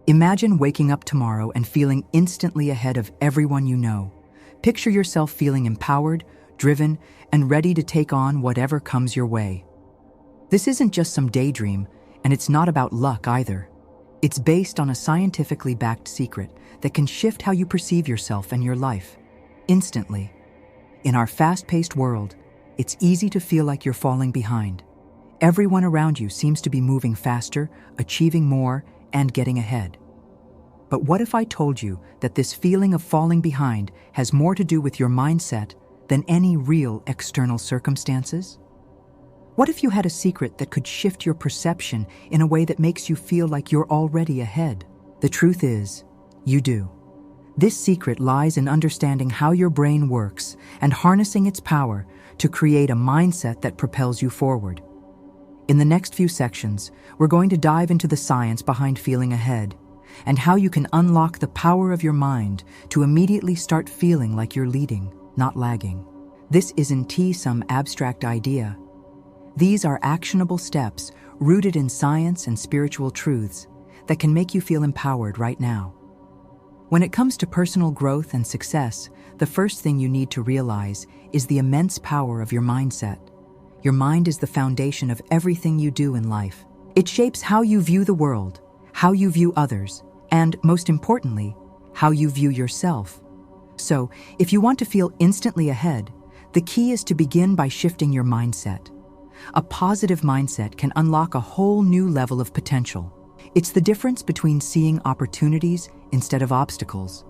Imagine waking up tomorrow and feeling instantly ahead of everyone you know. Picture yourself feeling empowered, driven, and ready to take on whatever comes your way. This isn't just some daydream, and it's not about luck either. It's based on a scientifically backed secret that can shift how you perceive yourself and your life, instantly. In our fast-paced world, it's easy to feel like you're falling behind. Everyone around you seems to be moving faster, achieving more, and getting ahead. But what if I told you that this feeling of falling behind has more to do with your mindset than any real external circumstances? What if you had a secret that could shift your perception in a way that makes you feel like you're already ahead? The truth is, you do. This secret lies in understanding how your brain works and harnessing its power to create a mindset that propels you forward. In the next few sections, we're going to dive into the science behind feeling ahead and how you can unlock the power of your mind to immediately start feeling like you're leading, not lagging. This isn't some abstract idea. These are actionable steps rooted in science and spiritual truths that can make you feel empowered right now. When it comes to personal growth and success, the first thing you need to realize is the immense power of your mindset. Your mind is the foundation of everything you do in life. It shapes how you view the world, how you view others, and, most importantly, how you view yourself. So, if you want to feel instantly ahead, the key is to begin by shifting your mindset. A positive mindset can unlock a whole new level of potential. It's the difference between seeing opportunities instead of obstacles,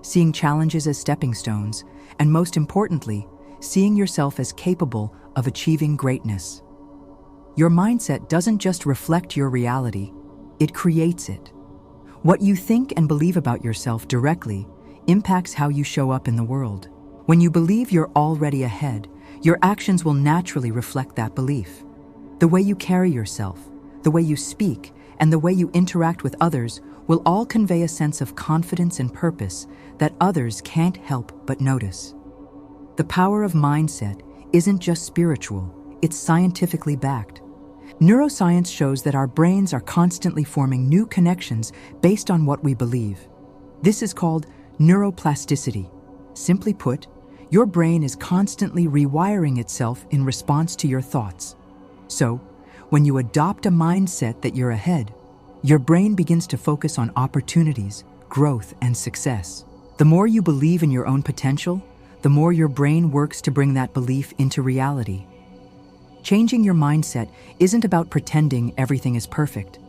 seeing challenges as stepping stones, and most importantly, seeing yourself as capable of achieving greatness. Your mindset doesn't just reflect your reality, it creates it. What you think and believe about yourself directly impacts how you show up in the world. When you believe you're already ahead, your actions will naturally reflect that belief. The way you carry yourself, the way you speak, and the way you interact with others will all convey a sense of confidence and purpose that others can't help but notice. The power of mindset isn't just spiritual, it's scientifically backed. Neuroscience shows that our brains are constantly forming new connections based on what we believe. This is called neuroplasticity. Simply put, your brain is constantly rewiring itself in response to your thoughts. So, when you adopt a mindset that you're ahead, your brain begins to focus on opportunities, growth, and success. The more you believe in your own potential, the more your brain works to bring that belief into reality. Changing your mindset isn't about pretending everything is perfect.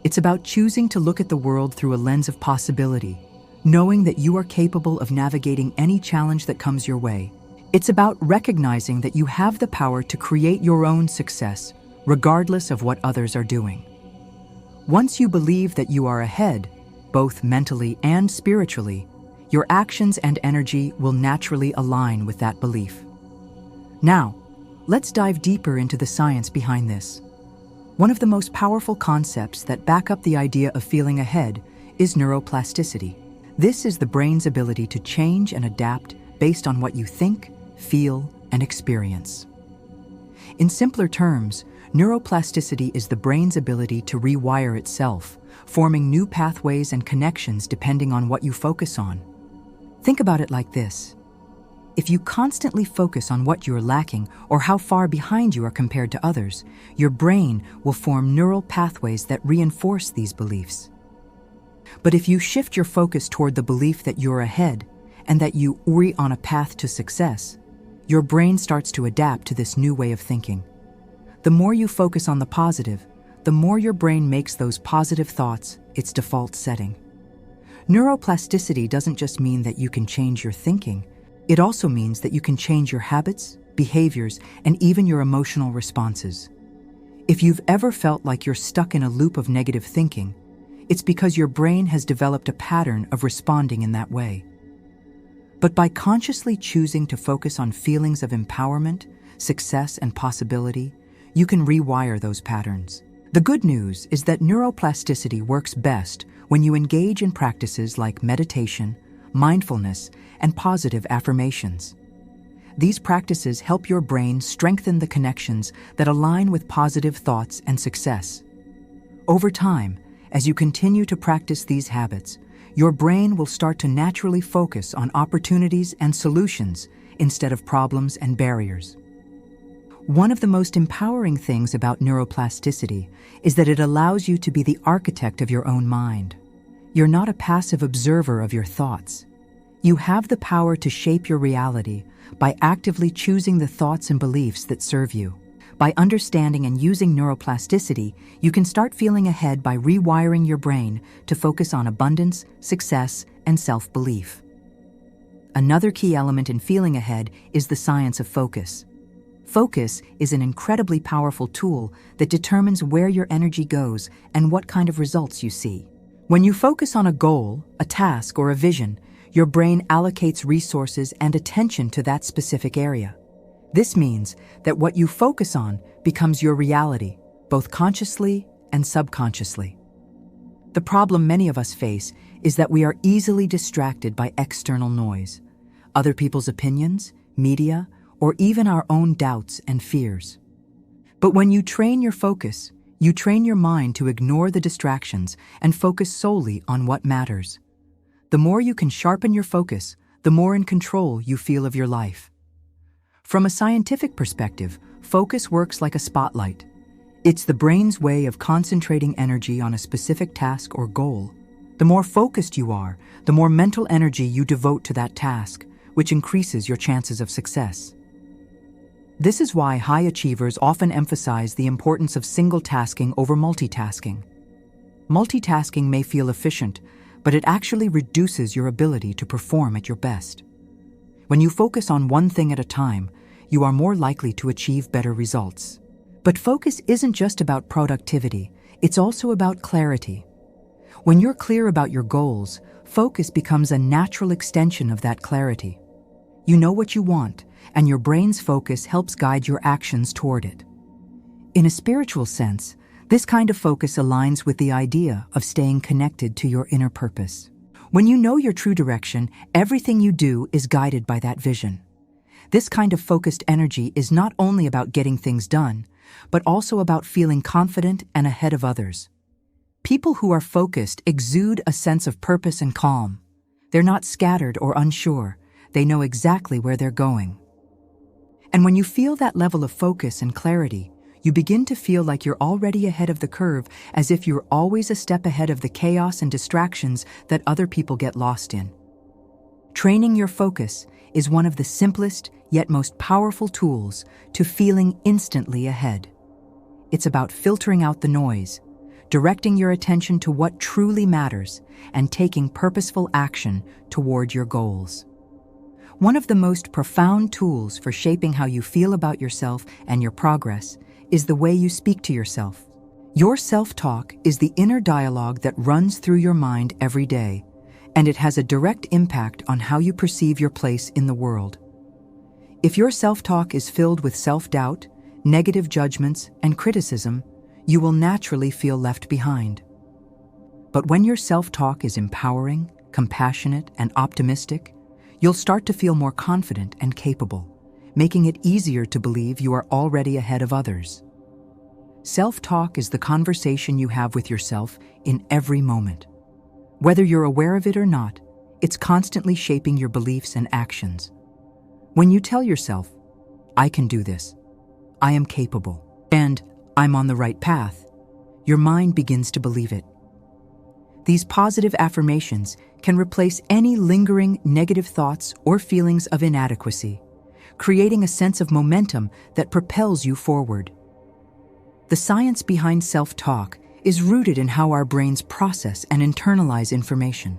It's about choosing to look at the world through a lens of possibility, knowing that you are capable of navigating any challenge that comes your way. It's about recognizing that you have the power to create your own success, regardless of what others are doing. Once you believe that you are ahead, both mentally and spiritually, your actions and energy will naturally align with that belief. Now, let's dive deeper into the science behind this. One of the most powerful concepts that back up the idea of feeling ahead is neuroplasticity. This is the brain's ability to change and adapt based on what you think, feel, and experience. In simpler terms, neuroplasticity is the brain's ability to rewire itself, forming new pathways and connections depending on what you focus on. Think about it like this. If you constantly focus on what you're lacking or how far behind you are compared to others, your brain will form neural pathways that reinforce these beliefs. But if you shift your focus toward the belief that you're ahead and that you are on a path to success, your brain starts to adapt to this new way of thinking. The more you focus on the positive, the more your brain makes those positive thoughts its default setting. Neuroplasticity doesn't just mean that you can change your thinking. It also means that you can change your habits, behaviors, and even your emotional responses. If you've ever felt like you're stuck in a loop of negative thinking, it's because your brain has developed a pattern of responding in that way. But by consciously choosing to focus on feelings of empowerment, success, and possibility, you can rewire those patterns. The good news is that neuroplasticity works best when you engage in practices like meditation, mindfulness, and positive affirmations. These practices help your brain strengthen the connections that align with positive thoughts and success. Over time, As you continue to practice these habits, your brain will start to naturally focus on opportunities and solutions instead of problems and barriers. One of the most empowering things about neuroplasticity is that it allows you to be the architect of your own mind. You're not a passive observer of your thoughts. You have the power to shape your reality by actively choosing the thoughts and beliefs that serve you. By understanding and using neuroplasticity, you can start feeling ahead by rewiring your brain to focus on abundance, success, and self-belief. Another key element in feeling ahead is the science of focus. Focus is an incredibly powerful tool that determines where your energy goes and what kind of results you see. When you focus on a goal, a task, or a vision, your brain allocates resources and attention to that specific area. This means that what you focus on becomes your reality, both consciously and subconsciously. The problem many of us face is that we are easily distracted by external noise, other people's opinions, media, or even our own doubts and fears. But when you train your focus, you train your mind to ignore the distractions and focus solely on what matters. The more you can sharpen your focus, the more in control you feel of your life. From a scientific perspective, focus works like a spotlight. It's the brain's way of concentrating energy on a specific task or goal. The more focused you are, the more mental energy you devote to that task, which increases your chances of success. This is why high achievers often emphasize the importance of single tasking over multitasking. Multitasking may feel efficient, but it actually reduces your ability to perform at your best. When you focus on one thing at a time, you are more likely to achieve better results. But focus isn't just about productivity, it's also about clarity. When you're clear about your goals, focus becomes a natural extension of that clarity. You know what you want, and your brain's focus helps guide your actions toward it. In a spiritual sense, this kind of focus aligns with the idea of staying connected to your inner purpose. When you know your true direction, everything you do is guided by that vision. This kind of focused energy is not only about getting things done, but also about feeling confident and ahead of others. People who are focused exude a sense of purpose and calm. They're not scattered or unsure. They know exactly where they're going. And when you feel that level of focus and clarity, you begin to feel like you're already ahead of the curve, as if you're always a step ahead of the chaos and distractions that other people get lost in. Training your focus is one of the simplest yet most powerful tools to feeling instantly ahead. It's about filtering out the noise, directing your attention to what truly matters, and taking purposeful action toward your goals. One of the most profound tools for shaping how you feel about yourself and your progress is the way you speak to yourself. Your self-talk is the inner dialogue that runs through your mind every day, and it has a direct impact on how you perceive your place in the world. If your self-talk is filled with self-doubt, negative judgments, and criticism, you will naturally feel left behind. But when your self-talk is empowering, compassionate, and optimistic, you'll start to feel more confident and capable, making it easier to believe you are already ahead of others. Self-talk is the conversation you have with yourself in every moment. Whether you're aware of it or not, it's constantly shaping your beliefs and actions. When you tell yourself, "I can do this," "I am capable," and "I'm on the right path," your mind begins to believe it. These positive affirmations can replace any lingering negative thoughts or feelings of inadequacy, creating a sense of momentum that propels you forward. The science behind self-talk is rooted in how our brains process and internalize information.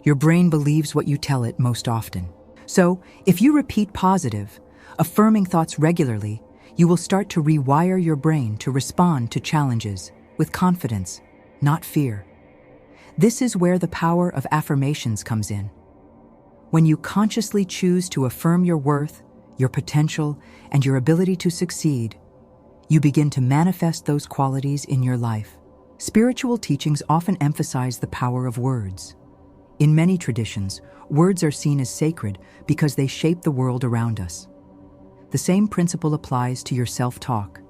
Your brain believes what you tell it most often. So, if you repeat positive, affirming thoughts regularly, you will start to rewire your brain to respond to challenges with confidence, not fear. This is where the power of affirmations comes in. When you consciously choose to affirm your worth, your potential, and your ability to succeed, you begin to manifest those qualities in your life. Spiritual teachings often emphasize the power of words. In many traditions, words are seen as sacred because they shape the world around us. The same principle applies to your self-talk.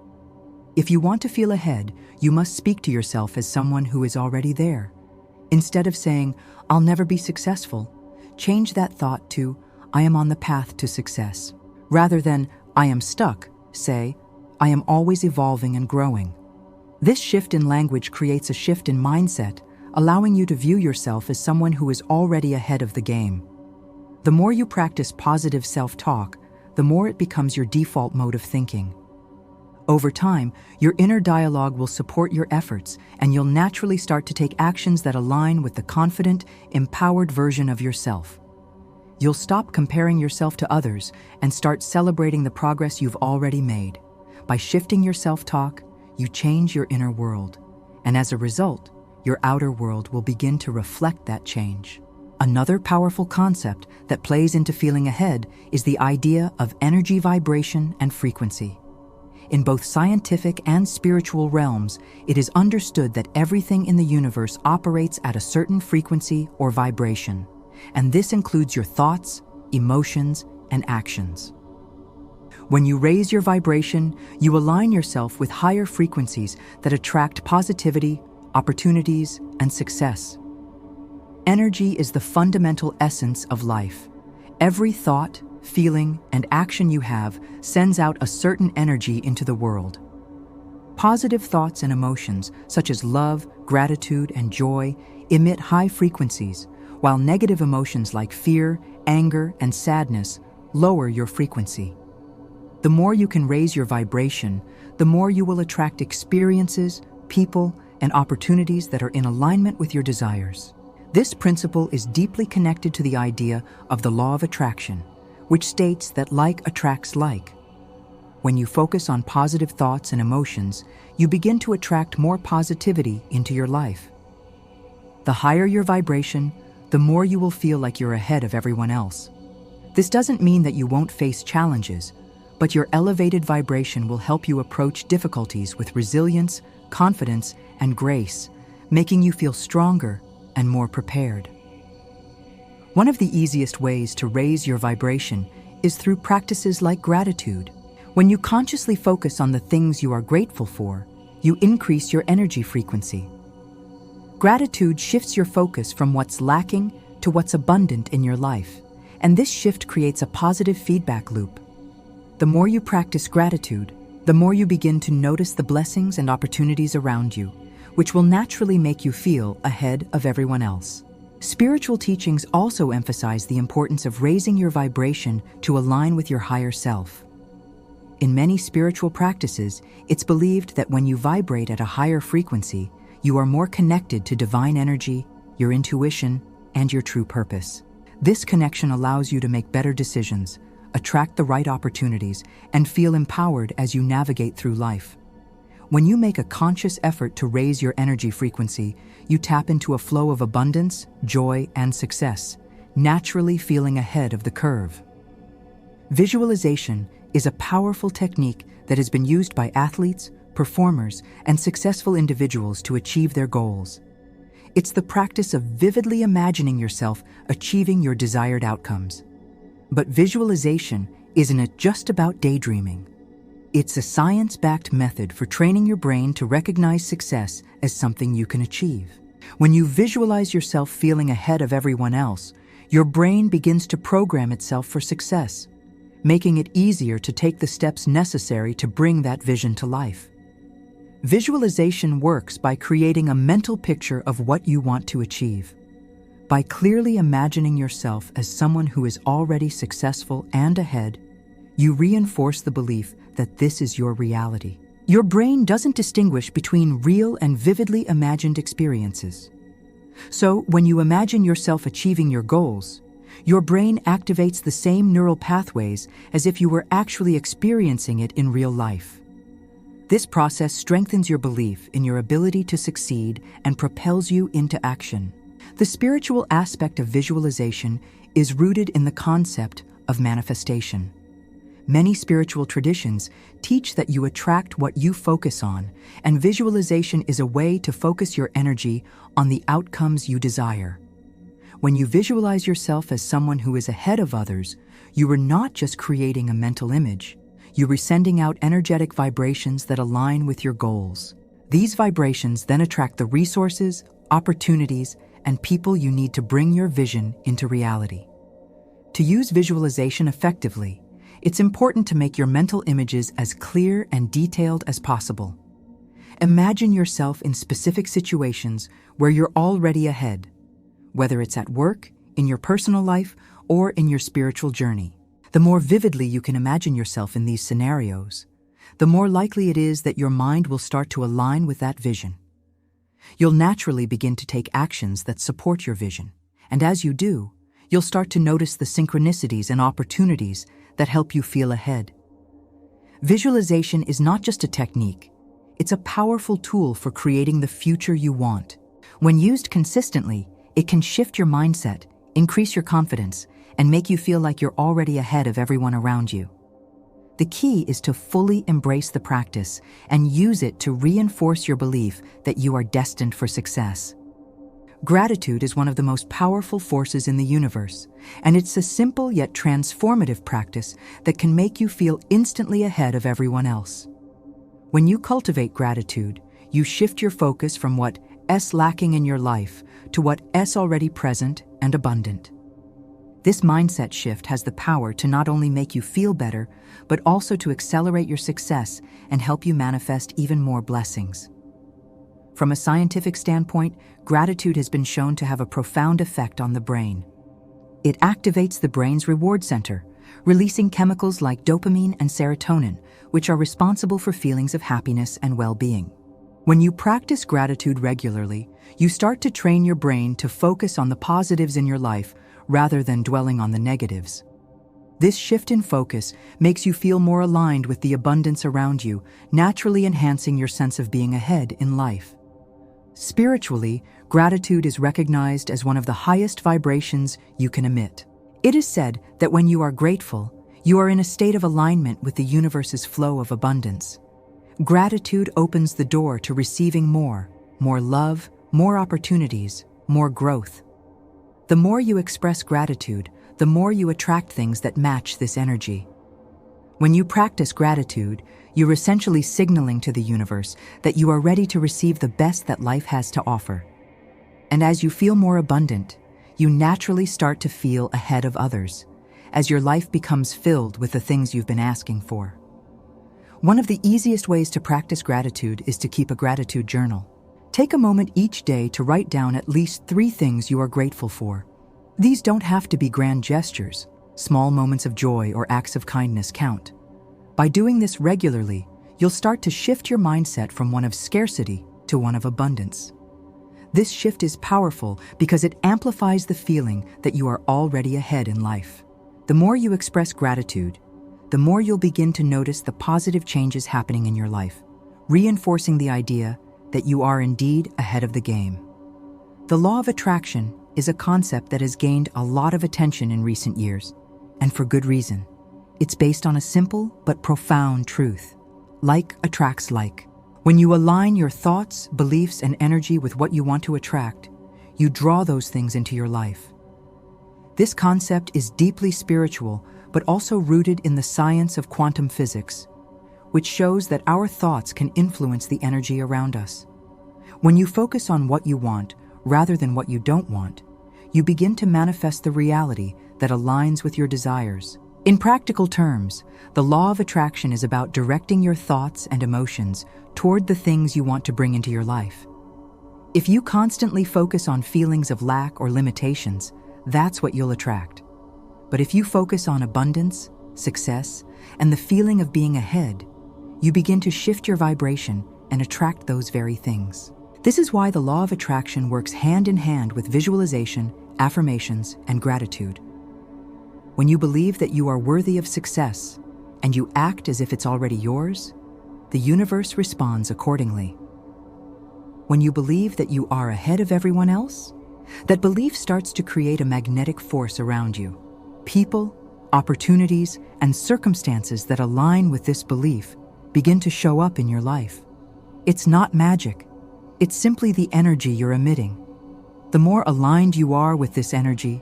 If you want to feel ahead, you must speak to yourself as someone who is already there. Instead of saying, "I'll never be successful," change that thought to, "I am on the path to success." Rather than, "I am stuck," say, "I am always evolving and growing." This shift in language creates a shift in mindset, allowing you to view yourself as someone who is already ahead of the game. The more you practice positive self-talk, the more it becomes your default mode of thinking. Over time, your inner dialogue will support your efforts, and you'll naturally start to take actions that align with the confident, empowered version of yourself. You'll stop comparing yourself to others and start celebrating the progress you've already made. By shifting your self-talk, you change your inner world, and as a result, your outer world will begin to reflect that change. Another powerful concept that plays into feeling ahead is the idea of energy vibration and frequency. In both scientific and spiritual realms, it is understood that everything in the universe operates at a certain frequency or vibration, and this includes your thoughts, emotions, and actions. When you raise your vibration, you align yourself with higher frequencies that attract positivity, opportunities, and success. Energy is the fundamental essence of life. Every thought, feeling, and action you have sends out a certain energy into the world. Positive thoughts and emotions, such as love, gratitude, and joy, emit high frequencies, while negative emotions like fear, anger, and sadness lower your frequency. The more you can raise your vibration, the more you will attract experiences, people, and opportunities that are in alignment with your desires. This principle is deeply connected to the idea of the law of attraction, which states that like attracts like. When you focus on positive thoughts and emotions, you begin to attract more positivity into your life. The higher your vibration, the more you will feel like you're ahead of everyone else. This doesn't mean that you won't face challenges, but your elevated vibration will help you approach difficulties with resilience, confidence, and grace, making you feel stronger and more prepared. One of the easiest ways to raise your vibration is through practices like gratitude. When you consciously focus on the things you are grateful for, you increase your energy frequency. Gratitude shifts your focus from what's lacking to what's abundant in your life, and this shift creates a positive feedback loop. The more you practice gratitude, the more you begin to notice the blessings and opportunities around you, which will naturally make you feel ahead of everyone else. Spiritual teachings also emphasize the importance of raising your vibration to align with your higher self. In many spiritual practices, it's believed that when you vibrate at a higher frequency, you are more connected to divine energy, your intuition, and your true purpose. This connection allows you to make better decisions, attract the right opportunities, and feel empowered as you navigate through life. When you make a conscious effort to raise your energy frequency, you tap into a flow of abundance, joy, and success, naturally feeling ahead of the curve. Visualization is a powerful technique that has been used by athletes, performers, and successful individuals to achieve their goals. It's the practice of vividly imagining yourself achieving your desired outcomes. But visualization isn't just about daydreaming. It's a science-backed method for training your brain to recognize success as something you can achieve. When you visualize yourself feeling ahead of everyone else, your brain begins to program itself for success, making it easier to take the steps necessary to bring that vision to life. Visualization works by creating a mental picture of what you want to achieve. By clearly imagining yourself as someone who is already successful and ahead, you reinforce the belief that this is your reality. Your brain doesn't distinguish between real and vividly imagined experiences. So, when you imagine yourself achieving your goals, your brain activates the same neural pathways as if you were actually experiencing it in real life. This process strengthens your belief in your ability to succeed and propels you into action. The spiritual aspect of visualization is rooted in the concept of manifestation. Many spiritual traditions teach that you attract what you focus on, and visualization is a way to focus your energy on the outcomes you desire. When you visualize yourself as someone who is ahead of others, you are not just creating a mental image, you are sending out energetic vibrations that align with your goals. These vibrations then attract the resources, opportunities, and people you need to bring your vision into reality. To use visualization effectively, it's important to make your mental images as clear and detailed as possible. Imagine yourself in specific situations where you're already ahead, whether it's at work, in your personal life, or in your spiritual journey. The more vividly you can imagine yourself in these scenarios, the more likely it is that your mind will start to align with that vision. You'll naturally begin to take actions that support your vision, and as you do, you'll start to notice the synchronicities and opportunities that help you feel ahead. Visualization is not just a technique, it's a powerful tool for creating the future you want. When used consistently, it can shift your mindset, increase your confidence, and make you feel like you're already ahead of everyone around you. The key is to fully embrace the practice and use it to reinforce your belief that you are destined for success. Gratitude is one of the most powerful forces in the universe, and it's a simple yet transformative practice that can make you feel instantly ahead of everyone else. When you cultivate gratitude, you shift your focus from what's lacking in your life to what's already present and abundant. This mindset shift has the power to not only make you feel better, but also to accelerate your success and help you manifest even more blessings. From a scientific standpoint, gratitude has been shown to have a profound effect on the brain. It activates the brain's reward center, releasing chemicals like dopamine and serotonin, which are responsible for feelings of happiness and well-being. When you practice gratitude regularly, you start to train your brain to focus on the positives in your life rather than dwelling on the negatives. This shift in focus makes you feel more aligned with the abundance around you, naturally enhancing your sense of being ahead in life. Spiritually, gratitude is recognized as one of the highest vibrations you can emit. It is said that when you are grateful, you are in a state of alignment with the universe's flow of abundance. Gratitude opens the door to receiving more love, more opportunities, more growth. The more you express gratitude, the more you attract things that match this energy. When you practice gratitude, you're essentially signaling to the universe that you are ready to receive the best that life has to offer. And as you feel more abundant, you naturally start to feel ahead of others, as your life becomes filled with the things you've been asking for. One of the easiest ways to practice gratitude is to keep a gratitude journal. Take a moment each day to write down at least 3 things you are grateful for. These don't have to be grand gestures. Small moments of joy or acts of kindness count. By doing this regularly, you'll start to shift your mindset from one of scarcity to one of abundance. This shift is powerful because it amplifies the feeling that you are already ahead in life. The more you express gratitude, the more you'll begin to notice the positive changes happening in your life, reinforcing the idea that you are indeed ahead of the game. The law of attraction is a concept that has gained a lot of attention in recent years, and for good reason. It's based on a simple but profound truth. Like attracts like. When you align your thoughts, beliefs, and energy with what you want to attract, you draw those things into your life. This concept is deeply spiritual, but also rooted in the science of quantum physics, which shows that our thoughts can influence the energy around us. When you focus on what you want rather than what you don't want, you begin to manifest the reality that aligns with your desires. In practical terms, the law of attraction is about directing your thoughts and emotions toward the things you want to bring into your life. If you constantly focus on feelings of lack or limitations, that's what you'll attract. But if you focus on abundance, success, and the feeling of being ahead, you begin to shift your vibration and attract those very things. This is why the law of attraction works hand in hand with visualization, affirmations, and gratitude. When you believe that you are worthy of success and you act as if it's already yours, the universe responds accordingly. When you believe that you are ahead of everyone else, that belief starts to create a magnetic force around you. People, opportunities, and circumstances that align with this belief begin to show up in your life. It's not magic. It's simply the energy you're emitting. The more aligned you are with this energy,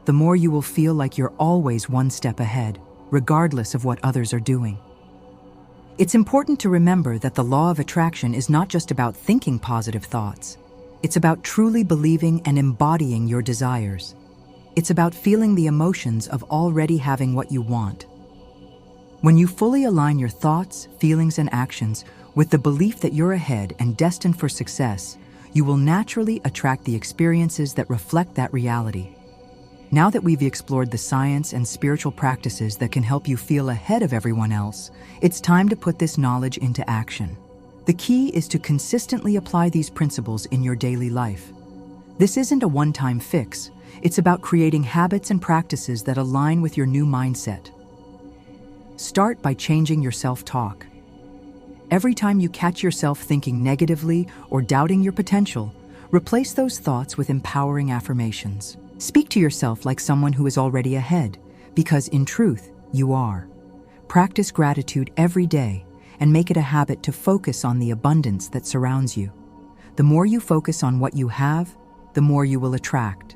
the more you will feel like you're always one step ahead, regardless of what others are doing. It's important to remember that the law of attraction is not just about thinking positive thoughts. It's about truly believing and embodying your desires. It's about feeling the emotions of already having what you want. When you fully align your thoughts, feelings, and actions with the belief that you're ahead and destined for success, you will naturally attract the experiences that reflect that reality. Now that we've explored the science and spiritual practices that can help you feel ahead of everyone else, it's time to put this knowledge into action. The key is to consistently apply these principles in your daily life. This isn't a one-time fix. It's about creating habits and practices that align with your new mindset. Start by changing your self-talk. Every time you catch yourself thinking negatively or doubting your potential, replace those thoughts with empowering affirmations. Speak to yourself like someone who is already ahead, because in truth, you are. Practice gratitude every day and make it a habit to focus on the abundance that surrounds you. The more you focus on what you have, the more you will attract.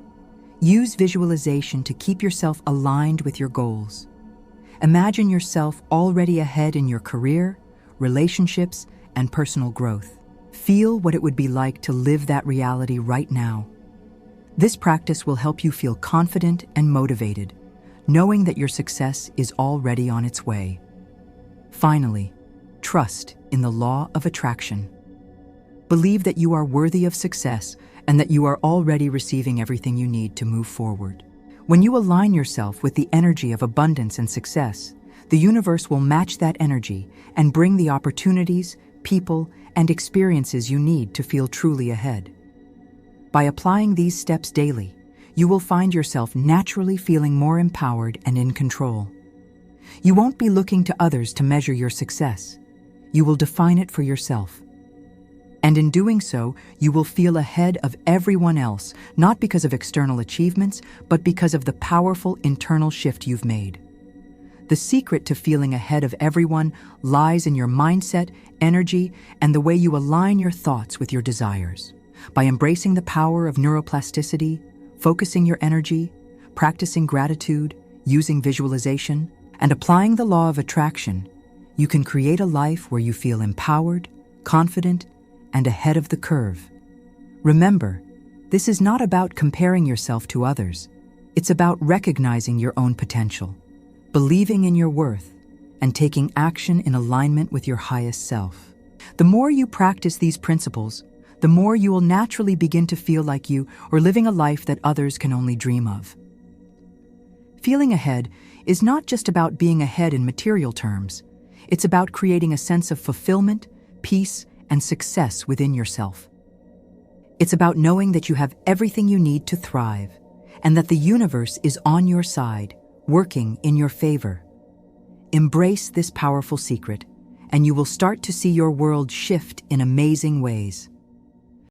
Use visualization to keep yourself aligned with your goals. Imagine yourself already ahead in your career, relationships, and personal growth. Feel what it would be like to live that reality right now. This practice will help you feel confident and motivated, knowing that your success is already on its way. Finally, trust in the law of attraction. Believe that you are worthy of success and that you are already receiving everything you need to move forward. When you align yourself with the energy of abundance and success, the universe will match that energy and bring the opportunities, people, and experiences you need to feel truly ahead. By applying these steps daily, you will find yourself naturally feeling more empowered and in control. You won't be looking to others to measure your success. You will define it for yourself. And in doing so, you will feel ahead of everyone else, not because of external achievements, but because of the powerful internal shift you've made. The secret to feeling ahead of everyone lies in your mindset, energy, and the way you align your thoughts with your desires. By embracing the power of neuroplasticity, focusing your energy, practicing gratitude, using visualization, and applying the law of attraction, you can create a life where you feel empowered, confident, and ahead of the curve. Remember, this is not about comparing yourself to others. It's about recognizing your own potential, believing in your worth, and taking action in alignment with your highest self. The more you practice these principles, the more you will naturally begin to feel like you are living a life that others can only dream of. Feeling ahead is not just about being ahead in material terms. It's about creating a sense of fulfillment, peace, and success within yourself. It's about knowing that you have everything you need to thrive, and that the universe is on your side, working in your favor. Embrace this powerful secret, and you will start to see your world shift in amazing ways.